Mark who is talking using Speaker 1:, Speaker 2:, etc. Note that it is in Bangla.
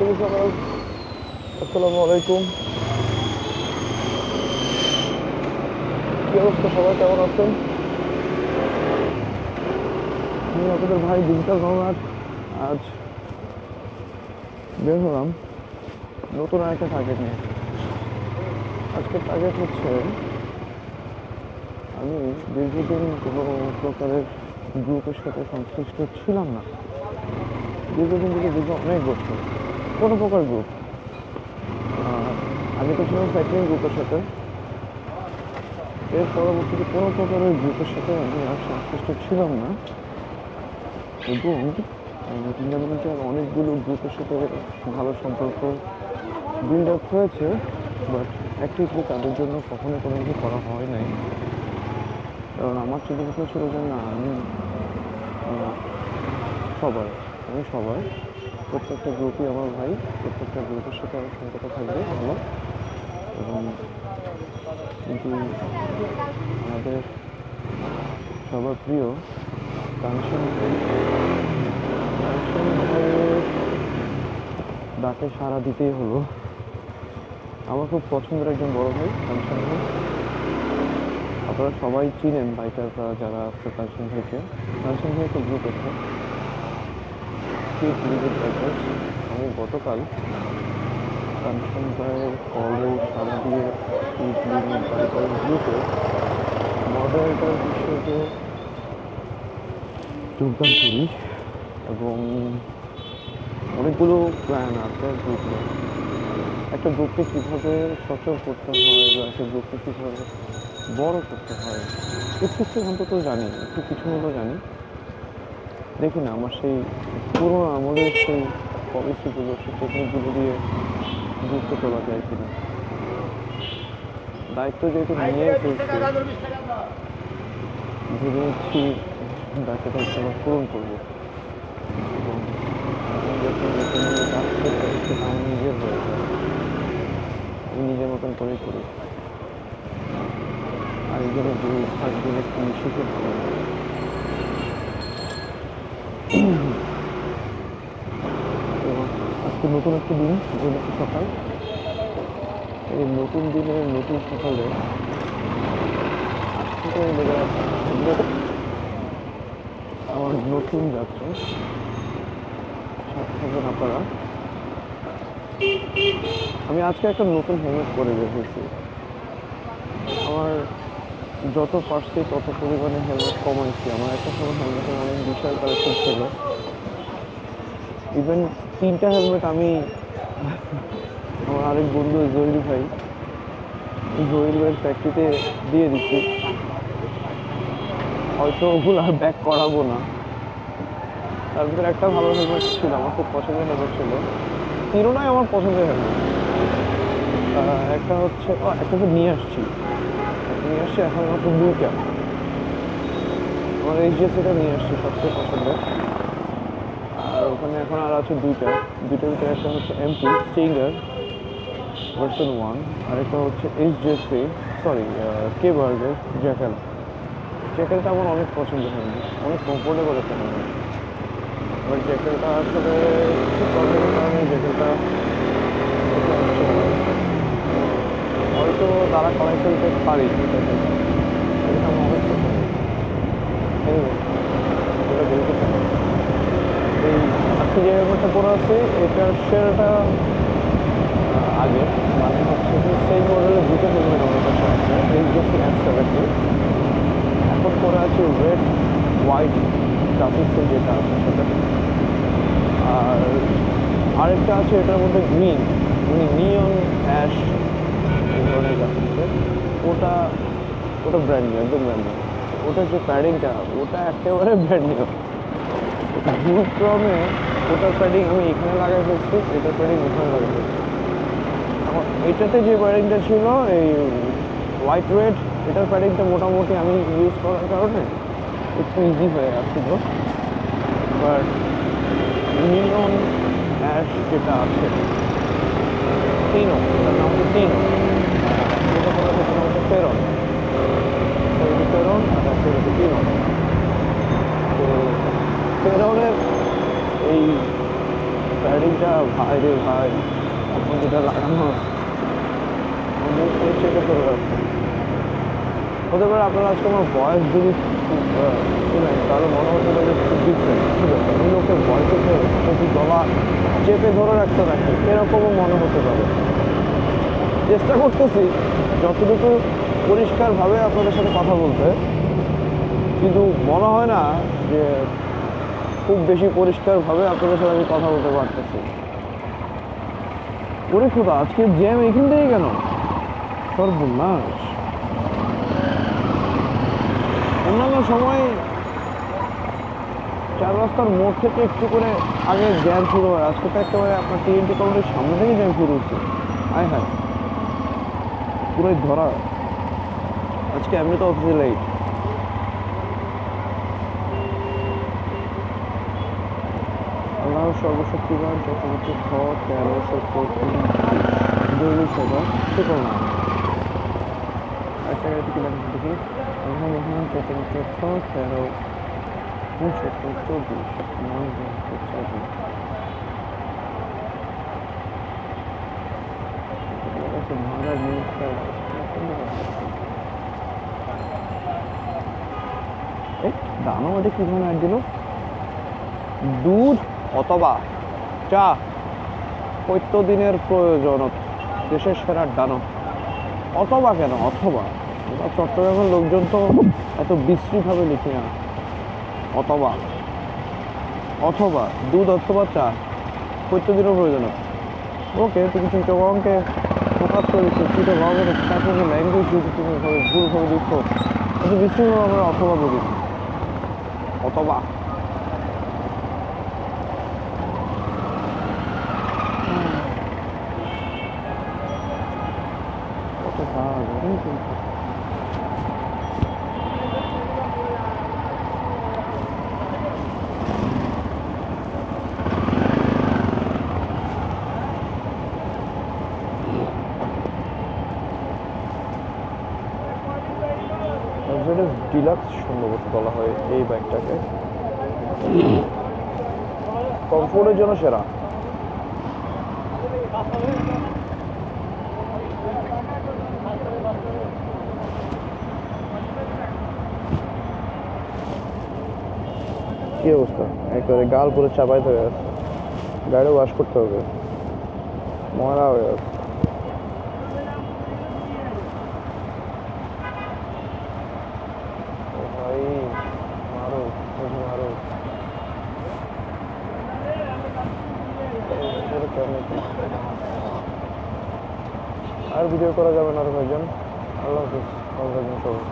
Speaker 1: শুভ সকাল। আসসালামু আলাইকুম। কি অবস্থা, সবাই কেমন আছেন? আমি আপনাদের ভাই ডিজিটাল নোম্যাড। আজ বের হলাম নতুন আরেকটা টার্গেট নিয়ে। আজকের টার্গেট হচ্ছে, আমি দীর্ঘদিন কোনো প্রকারের গ্রুপের সাথে সংশ্লিষ্ট ছিলাম না। দীর্ঘদিন থেকে অনেক বছর কোনো প্রকার গ্রুপ। আমি তো ছিলাম সাইক্লিং গ্রুপের সাথে। এর পরবর্তীতে কোনো প্রকারের গ্রুপের সাথে আমি আর সংশ্লিষ্ট ছিলাম না, এবং টুর্নামেন্টে অনেকগুলো গ্রুপের সাথে ভালো সম্পর্ক বিল্ড আপ হয়েছে, বাট অ্যাক্টিভলি তাদের জন্য কখনো কোনো কিছু করা হয় নাই। কারণ আমার চিন্তাভাবনা ছিল যে না, আমি সবাই প্রত্যেকটা গ্রুপই আমার ভাই, প্রত্যেকটা গ্রুপের সাথে আমার সম্পর্ক থাকবে ভালো। এবং কিন্তু আমাদের সবার প্রিয় কাঞ্চন ভাইয়ের ডাকে সাড়া দিতেই হলো। আমার খুব পছন্দের একজন বড় ভাই কাঞ্চন ভাই। আপনারা সবাই চিনেন বাইকাররা যারা আছে কাঞ্চন ভাইকে। কাঞ্চন ভাই একটা গ্রুপ আছে, আমি গতকাল কাঞ্চন ভাইয়ের কলে সাড়া দিয়ে বাইকার গ্রুপে মডারেটর হিসেবে যোগদান করি। এবং অনেকগুলো প্ল্যান আছে গ্রুপে। একটা গ্রুপকে কীভাবে সচল করতে হয় বা একটা গ্রুপকে কীভাবে বড় করতে হয় একটু অন্তত জানি, একটু কিছু মতো জানি। দেখি না আমার সেই পুরোনো আমলের সেই পলিসিগুলো, সেই টেকনিকগুলো দিয়ে গ্রুপকে তোলা যায় কিনা। দায়িত্ব যেহেতু নিয়ে ফেলছি, ভেবে নিচ্ছি দায়িত্বটা হিসেবে পূরণ করবো। এবং আমি যখন নতুন কাজ করতে সেটা আমার নিজের হয়ে যায়, আমি নিজের মতন করেই করি। আরেকজনের গ্রুপ আরেকজনের কি শিখে ভালো লাগে। তো আজকে নতুন একটা দিন, নতুন একটা সকাল। এই নতুন দিনের নতুন সকালে আজ থেকে আমার নতুন যাত্রা সাথে থাকবেন আপনারা। আমি আজকে একটা নতুন হেলমেট পরে বের হয়েছি। আমার যত পারছি তত পরিমাণে হেলমেট কমাইছি। আমার একটা সময় হেলমেটের অনেক বিশাল কালেকশন ছিল। ইভেন 3টা হেলমেট আমি আমার আরেক বন্ধু জহির ভাইয়ের ফ্যাক্টরিতে দিয়ে দিচ্ছি। হয়তো ওগুলো আর ব্যাক করাবো না। তার ভিতরে একটা ভালো হেলমেট ছিল, আমার খুব পছন্দের হেলমেট ছিল। তিনটাই আমার পছন্দের হেলমেট। একটা হচ্ছে নিয়ে আসছি এখন মাত্র 2টা। আমার এইচডিএফসিটা নিয়ে আসছি সবচেয়ে পছন্দের। আর ওখানে এখন আর আছে দুইটার ভিতরে একটা হচ্ছে এমটি স্টিঙ্গার ভার্সন 1, আর একটা হচ্ছে এইচডিএফসি কে বার্গের জ্যাকেলটা আমার অনেক পছন্দের হেলমেট, অনেক কমফোর্টেবল একটা হেলমেট। এবার জ্যাকেলটা আসলে খুব প্রবলেমের কারণে জ্যাকেলটা হয়তো তারা করাই ফেলতে পারি, এটা আমার অনেক পছন্দ। এই আজকে যে হেলমেটটা পরে আছে এটার শেয়ারটা আগে, মানে হচ্ছে যে সেই মডেলের দুটো হেলমেট আমার কাছে আছে, এইচডিএফসি F70। এখন পরে আছে রেড হোয়াইট গ্রাফিক্সের যেটা আছে সেটা, আর আরেকটা আছে এটার মধ্যে গ্রিন, মানে নিয়ন অ্যাশ এই ধরনের গ্রাফিক্সের। ওটা ব্র্যান্ড নিউ, একদম ব্র্যান্ড নিউ। ওটার যে প্যাডিংটা ওটা একেবারে ব্র্যান্ড নিউ। গ্রুপ ক্রমে ওটার প্যাডিং আমি এখানে লাগাই ফেলছি, এটার প্যাডিং ওখানে লাগাই ফেলছি। এখন এটাতে যে প্যাডিংটা ছিল এই হোয়াইট রেড, এটার প্যাডিংটা মোটামুটি আমি ইউজ করার কারণে একটু ইজি হয়ে আসছিল। বাট নিয়ন অ্যাশ যেটা আছে টিনো, এটার নাম হচ্ছে টিনো, যেটা বলা হচ্ছে নাম হচ্ছে ফেরন আর হচ্ছে টিনো। তো ফেরনের এই প্যাডিং এইটা ভাই রে ভাই, আপনি যেটা লাগানো চেপে করে রাখছেন। হতে পারে আপনারা আজকে আমার ভয়েস যদি শুনেন তাহলে মনে হতে পারে খুব ডিফারেন্ট, ঠিক আছে? আমি লোকের ভয়েসে একটু গলা চেপে ধরে রাখতে রাখি, এরকমও মনে হতে পারে। চেষ্টা করতেছি যতটুকু পরিষ্কারভাবে আপনাদের সাথে কথা বলতে, কিন্তু মনে হয় না যে খুব বেশি পরিষ্কারভাবে আপনাদের সাথে আমি কথা বলতে পারতেছি। ওরে খোদা, আজকে জ্যাম এখান থেকে কেন? সর্বনাশ। অন্যান্য সময় চার রাস্তার মোড় থেকে একটু করে আগে জ্যাম শুরু হয়, আজকে তো একেবারে আপনার টিএনটি কলোনির সামনে থেকে জ্যাম শুরু হচ্ছে। আয় হ্যাঁ, পুরোই ধরা। আজকে এমনি তো অফিসে লেট। আল্লাহ সর্বশক্তিমান যথাযথ 1370 সেবা সুকল নাম একটা গাড়িতে কি লাগবে দেখি। আল্লাহ মহান যথাযথ 136924 মহারাজ মিনিস্টার দানও এটা কি ধরনের অ্যাড দিল? দুধ অথবা চা প্রত্যেকদিনের প্রয়োজন, দেশের সেরা ডানো। অথবা কেন? অথবা চট্টগ্রামের লোকজন তো এত বিশ্রীভাবে লিখি না। অথবা অথবা দুধ অথবা চা প্রত্যেকদিনের প্রয়োজন। ওকে, তুমি চিত্রকরণকে ফোকাস করে দিচ্ছ, চিত্রকরণের ল্যাঙ্গুয়েজ যদি তুমি ভুলভাবে দিচ্ছ, এত বিশ্রীভাবে আমরা অথবা বলি। অথবা ডিলাক্স সম্ভবত বলা হয় এই বাইকটাকে। কমফোর্টের জন্য সেরা। কি অবস্থা? একেবারে গাল পুরো চাপাই হয়ে গেছে, গাড়ি ওয়াশ করতে হবে, ময়লা হয়ে গেছে। ভাই মারো মারো, আর ভিডিও করা যাবে না ভাইজান। আল্লাহ হাফিজ, ভালো থাকবেন সবাই।